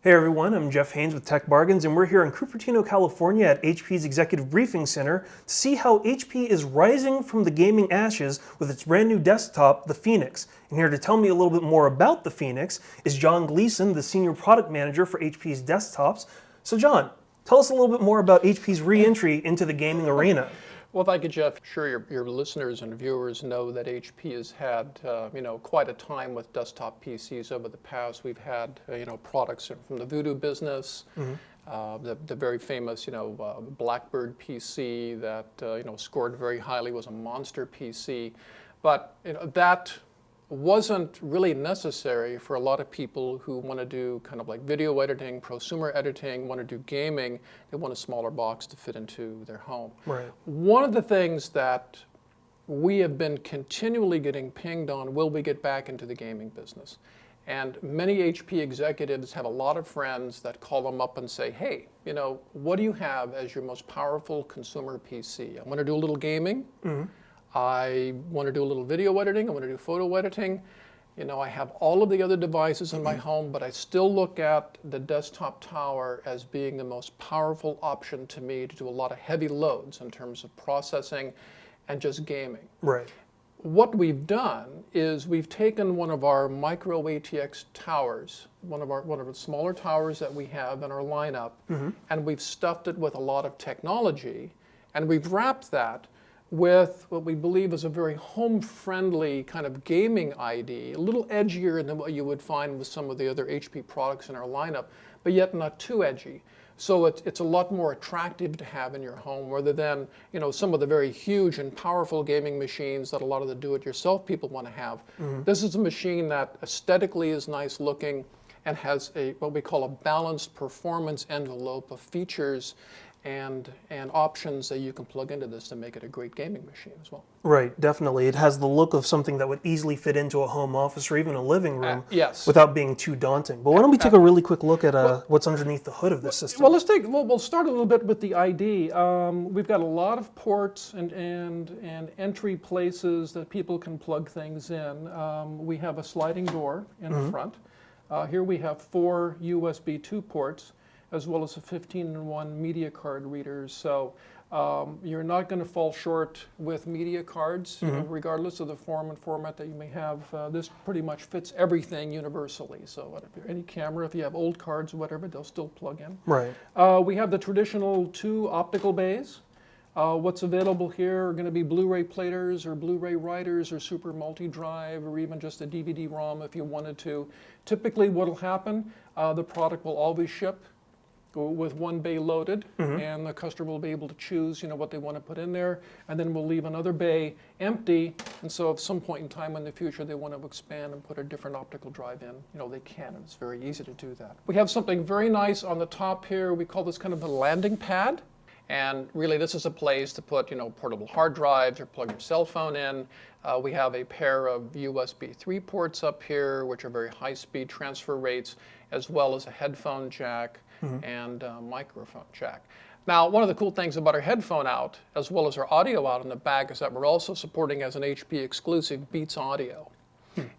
Hey everyone, I'm Jeff Haynes with Tech Bargains, and we're here in Cupertino, California at HP's Executive Briefing Center to see how HP is rising from the gaming ashes with its brand new desktop, the Phoenix. And here to tell me a little bit more about the Phoenix is John Gleason, the Senior Product Manager for HP's desktops. So John, tell us a little bit more about HP's re-entry into the gaming arena. Well, thank you, Jeff. Sure, your listeners and viewers know that HP has had, quite a time with desktop PCs over the past. We've had, products from the Voodoo business, the very famous, Blackbird PC that, scored very highly, was a monster PC. But, that wasn't really necessary for a lot of people who want to do kind of like video editing, prosumer editing, want to do gaming. They want a smaller box to fit into their home. Right. One of the things that we have been continually getting pinged on, will we get back into the gaming business? And many HP executives have a lot of friends that call them up and say, hey, what do you have as your most powerful consumer PC? I want to do a little gaming. I want to do a little video editing, I want to do photo editing. I have all of the other devices in my home, but I still look at the desktop tower as being the most powerful option to me to do a lot of heavy loads in terms of processing and just gaming. Right. What we've done is we've taken one of our micro ATX towers, one of the smaller towers that we have in our lineup, and we've stuffed it with a lot of technology, and we've wrapped that with what we believe is a very home-friendly kind of gaming ID, a little edgier than what you would find with some of the other HP products in our lineup, but yet not too edgy. So it's a lot more attractive to have in your home rather than some of the very huge and powerful gaming machines that a lot of the do-it-yourself people want to have. This is a machine that aesthetically is nice looking and has what we call a balanced performance envelope of features and options that you can plug into this to make it a great gaming machine as well. Right, definitely. It has the look of something that would easily fit into a home office or even a living room yes. without being too daunting. But why don't we take a really quick look at what's underneath the hood of this system? Well, we'll start a little bit with the ID. We've got a lot of ports and entry places that people can plug things in. We have a sliding door in the front. Here we have 4 USB 2 ports, as well as a 15-in-1 media card readers. So you're not going to fall short with media cards, regardless of the form and format that you may have. This pretty much fits everything universally. So any camera, if you have old cards or whatever, they'll still plug in. Right. We have the traditional 2 optical bays. What's available here are going to be Blu-ray platers or Blu-ray writers or super multi-drive or even just a DVD-ROM if you wanted to. Typically what will happen, the product will always ship with 1 bay loaded, and the customer will be able to choose what they want to put in there, and then we'll leave another bay empty, and so at some point in time in the future they want to expand and put a different optical drive in, they can, and it's very easy to do that. We have something very nice on the top here. We call this kind of a landing pad, and really this is a place to put portable hard drives or plug your cell phone in. We have a pair of USB 3 ports up here, which are very high-speed transfer rates, as well as a headphone jack and a microphone jack. Now, one of the cool things about our headphone out, as well as our audio out in the back, is that we're also supporting as an HP exclusive Beats audio.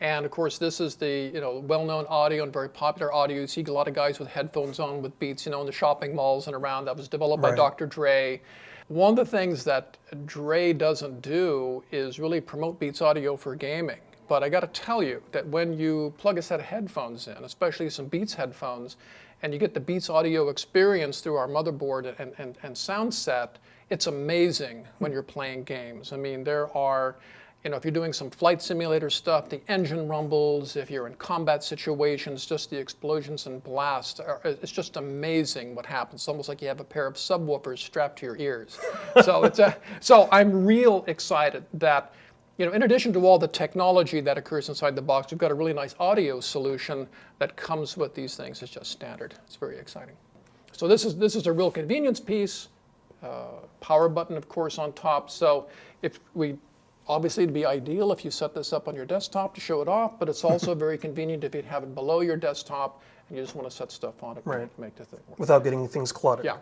And of course, this is the well-known audio and very popular audio. You see a lot of guys with headphones on with Beats, in the shopping malls and around. That was developed by Dr. Dre. One of the things that Dre doesn't do is really promote Beats audio for gaming. But I got to tell you that when you plug a set of headphones in, especially some Beats headphones, and you get the Beats audio experience through our motherboard and sound set, it's amazing when you're playing games. I mean, there are, if you're doing some flight simulator stuff, the engine rumbles, if you're in combat situations, just the explosions and blasts, it's just amazing what happens. It's almost like you have a pair of subwoofers strapped to your ears. So I'm real excited that in addition to all the technology that occurs inside the box, we've got a really nice audio solution that comes with these things. It's just standard. It's very exciting. So this is a real convenience piece. Power button, of course, on top. So obviously it'd be ideal if you set this up on your desktop to show it off, but it's also very convenient if you have it below your desktop and you just want to set stuff on it to make the thing work. Without getting things cluttered. Yeah.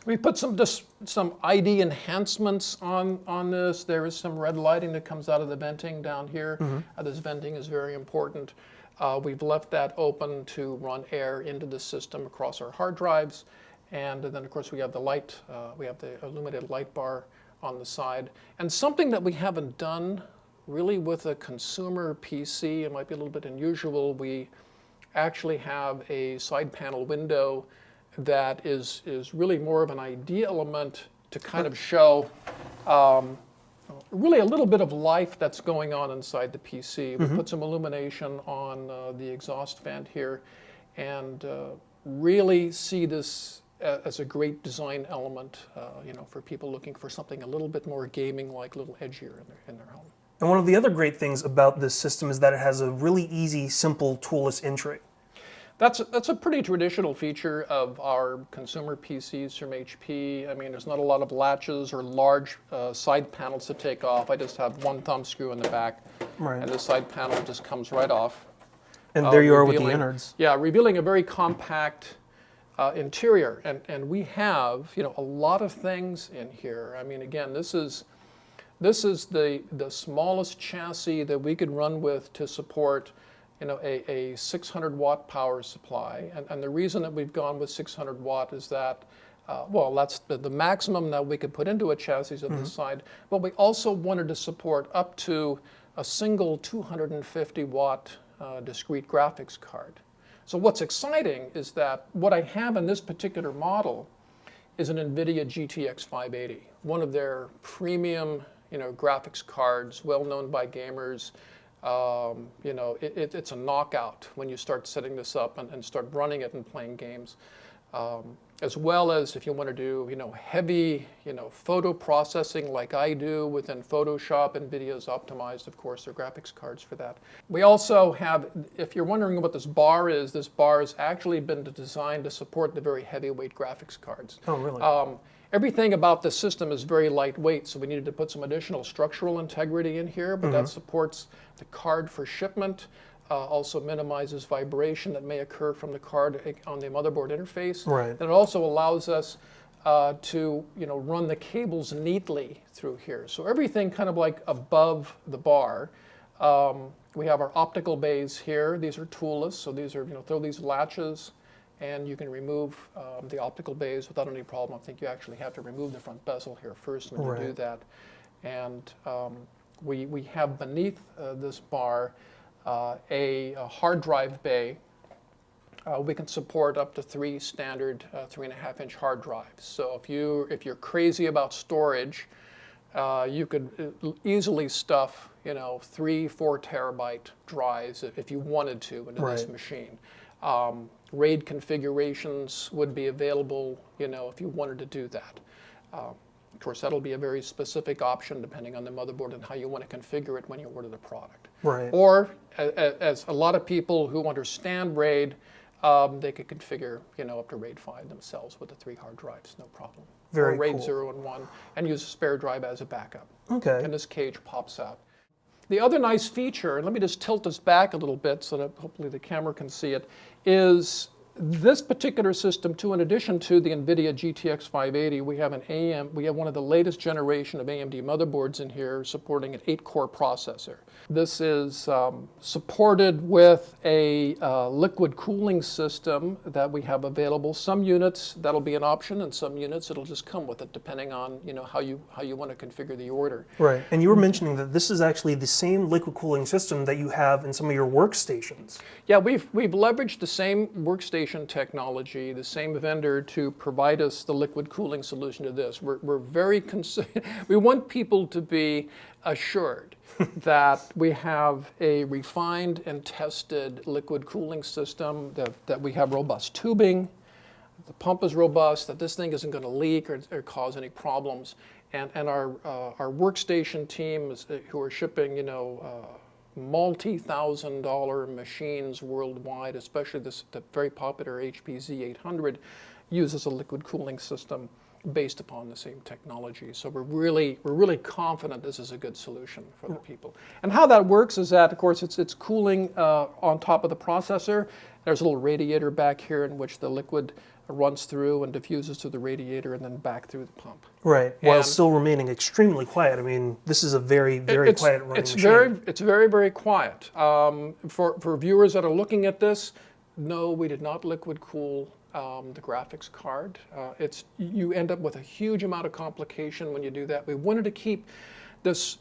We put some ID enhancements on this. There is some red lighting that comes out of the venting down here. This venting is very important. We've left that open to run air into the system across our hard drives. And then, of course, we have the light, we have the illuminated light bar on the side. And something that we haven't done really with a consumer PC, it might be a little bit unusual, we actually have a side panel window that is really more of an idea element to kind of show really a little bit of life that's going on inside the PC. We put some illumination on the exhaust vent here and really see this as a great design element, for people looking for something a little bit more gaming-like, a little edgier in their home. And one of the other great things about this system is that it has a really easy, simple toolless entry. That's a pretty traditional feature of our consumer PCs from HP. I mean, there's not a lot of latches or large side panels to take off. I just have one thumb screw in the back, Right. and the side panel just comes right off. And there you are with the innards. Yeah, revealing a very compact interior. And we have, a lot of things in here. I mean, again, this is the smallest chassis that we could run with to support a 600 watt power supply. And the reason that we've gone with 600 watt is that, that's the maximum that we could put into a chassis of this side, but we also wanted to support up to a single 250 watt discrete graphics card. So what's exciting is that what I have in this particular model is an NVIDIA GTX 580, one of their premium graphics cards, well known by gamers. It's a knockout when you start setting this up and start running it and playing games. As well as if you want to do, heavy, photo processing like I do within Photoshop. NVIDIA's optimized, of course, their graphics cards for that. We also have, if you're wondering what this bar has actually been designed to support the very heavyweight graphics cards. Oh, really? Everything about the system is very lightweight, so we needed to put some additional structural integrity in here, but that supports the card for shipment, also minimizes vibration that may occur from the card on the motherboard interface. Right. And it also allows us to run the cables neatly through here. So everything kind of like above the bar. We have our optical bays here. These are toolless, so these are, throw these latches, and you can remove the optical bays without any problem. I think you actually have to remove the front bezel here first when you do that. And we have beneath this bar a hard drive bay. We can support up to 3 standard 3.5-inch hard drives. So if you're crazy about storage, you could easily stuff 3-4 terabyte drives if you wanted to into this machine. RAID configurations would be available, if you wanted to do that. Of course, that'll be a very specific option depending on the motherboard and how you want to configure it when you order the product. Right. Or, as a lot of people who understand RAID, they could configure, up to RAID 5 themselves with the 3 hard drives, no problem. Very or RAID cool. 0 and 1, and use a spare drive as a backup. Okay. And this cage pops out. The other nice feature, and let me just tilt this back a little bit so that hopefully the camera can see it, is this particular system, too, in addition to the NVIDIA GTX 580, we have one of the latest generation of AMD motherboards in here supporting an 8-core processor. This is supported with a liquid cooling system that we have available. Some units that'll be an option, and some units it'll just come with it, depending on how you want to configure the order. Right. And you were mentioning that this is actually the same liquid cooling system that you have in some of your workstations. Yeah, we've leveraged the same workstation technology, the same vendor to provide us the liquid cooling solution to this. We're very we want people to be assured that we have a refined and tested liquid cooling system, that we have robust tubing, the pump is robust, that this thing isn't going to leak or cause any problems. And our workstation team who are shipping, multi-$1,000 machines worldwide, especially the very popular HP Z800, uses a liquid cooling system based upon the same technology. So we're really confident this is a good solution for the people. And how that works is that, of course, it's cooling on top of the processor. There's a little radiator back here in which the liquid runs through and diffuses to the radiator and then back through the pump. Right, while And still remaining extremely quiet. I mean, this is a very, very quiet running machine. It's very, very quiet. For viewers that are looking at this, no, we did not liquid cool the graphics card. You end up with a huge amount of complication when you do that. We wanted to keep this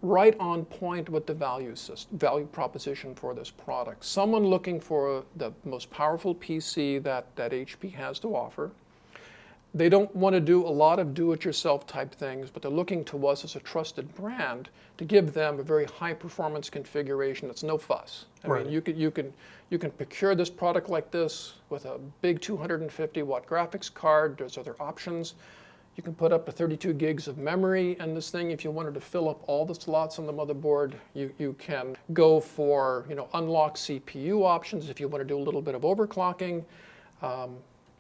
right on point with the value proposition for this product. Someone looking for the most powerful PC that HP has to offer. They don't want to do a lot of do-it-yourself type things, but they're looking to us as a trusted brand to give them a very high-performance configuration that's no fuss. I mean, you can procure this product like this with a big 250-watt graphics card. There's other options. You can put up to 32 gigs of memory in this thing. If you wanted to fill up all the slots on the motherboard, you can go for unlock CPU options if you want to do a little bit of overclocking.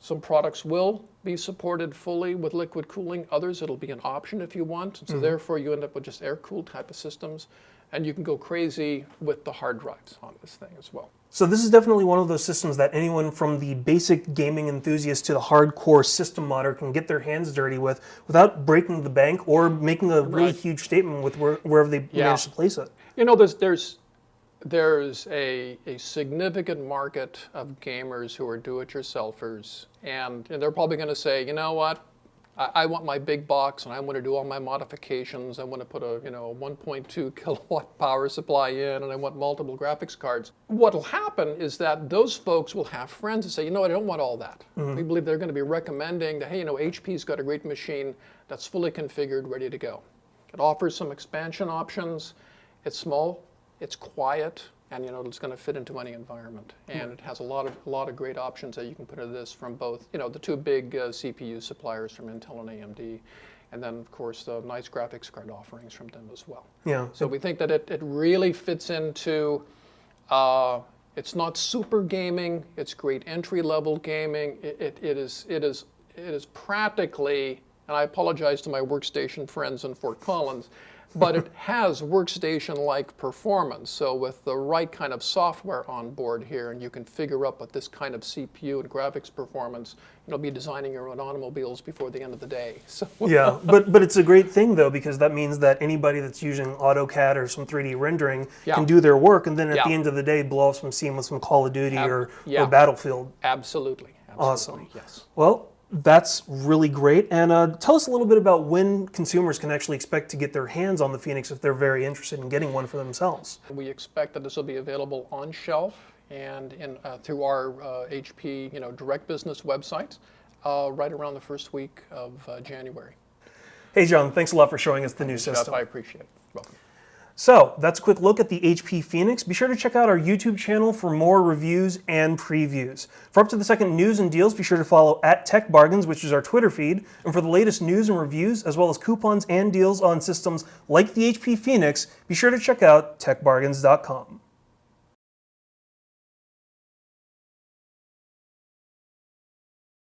Some products will be supported fully with liquid cooling. Others, it'll be an option if you want. So therefore, you end up with just air-cooled type of systems. And you can go crazy with the hard drives on this thing as well. So this is definitely one of those systems that anyone from the basic gaming enthusiast to the hardcore system modder can get their hands dirty with without breaking the bank or making a really huge statement with wherever they manage to place it. There's a significant market of gamers who are do-it-yourselfers, and they're probably going to say, you know what, I want my big box and I want to do all my modifications. I want to put a 1.2 kilowatt power supply in, and I want multiple graphics cards. What'll happen is that those folks will have friends and say, you know what, I don't want all that. We believe they're going to be recommending that, hey, HP's got a great machine that's fully configured, ready to go. It offers some expansion options. It's small, it's quiet, and it's going to fit into any environment. And it has a lot of great options that you can put into this from both, the two big CPU suppliers from Intel and AMD, and then of course the nice graphics card offerings from them as well. Yeah. So we think that it really fits into. It's not super gaming. It's great entry-level gaming. It is practically, and I apologize to my workstation friends in Fort Collins, but it has workstation-like performance. So with the right kind of software on board here, and you can figure up with this kind of CPU and graphics performance, you'll be designing your own automobiles before the end of the day. So. Yeah, but it's a great thing though, because that means that anybody that's using AutoCAD or some 3D rendering can do their work, and then at the end of the day, blow off some steam with some Call of Duty or Battlefield. Absolutely. Awesome. Yes. Well, that's really great. And tell us a little bit about when consumers can actually expect to get their hands on the Phoenix if they're very interested in getting one for themselves. We expect that this will be available on shelf and through our HP direct business website right around the first week of January. Hey, John, thanks a lot for showing us the new system. I appreciate it. Welcome. So that's a quick look at the HP Phoenix. Be sure to check out our YouTube channel for more reviews and previews. For up to the second news and deals, be sure to follow @TechBargains, which is our Twitter feed. And for the latest news and reviews, as well as coupons and deals on systems like the HP Phoenix, be sure to check out techbargains.com.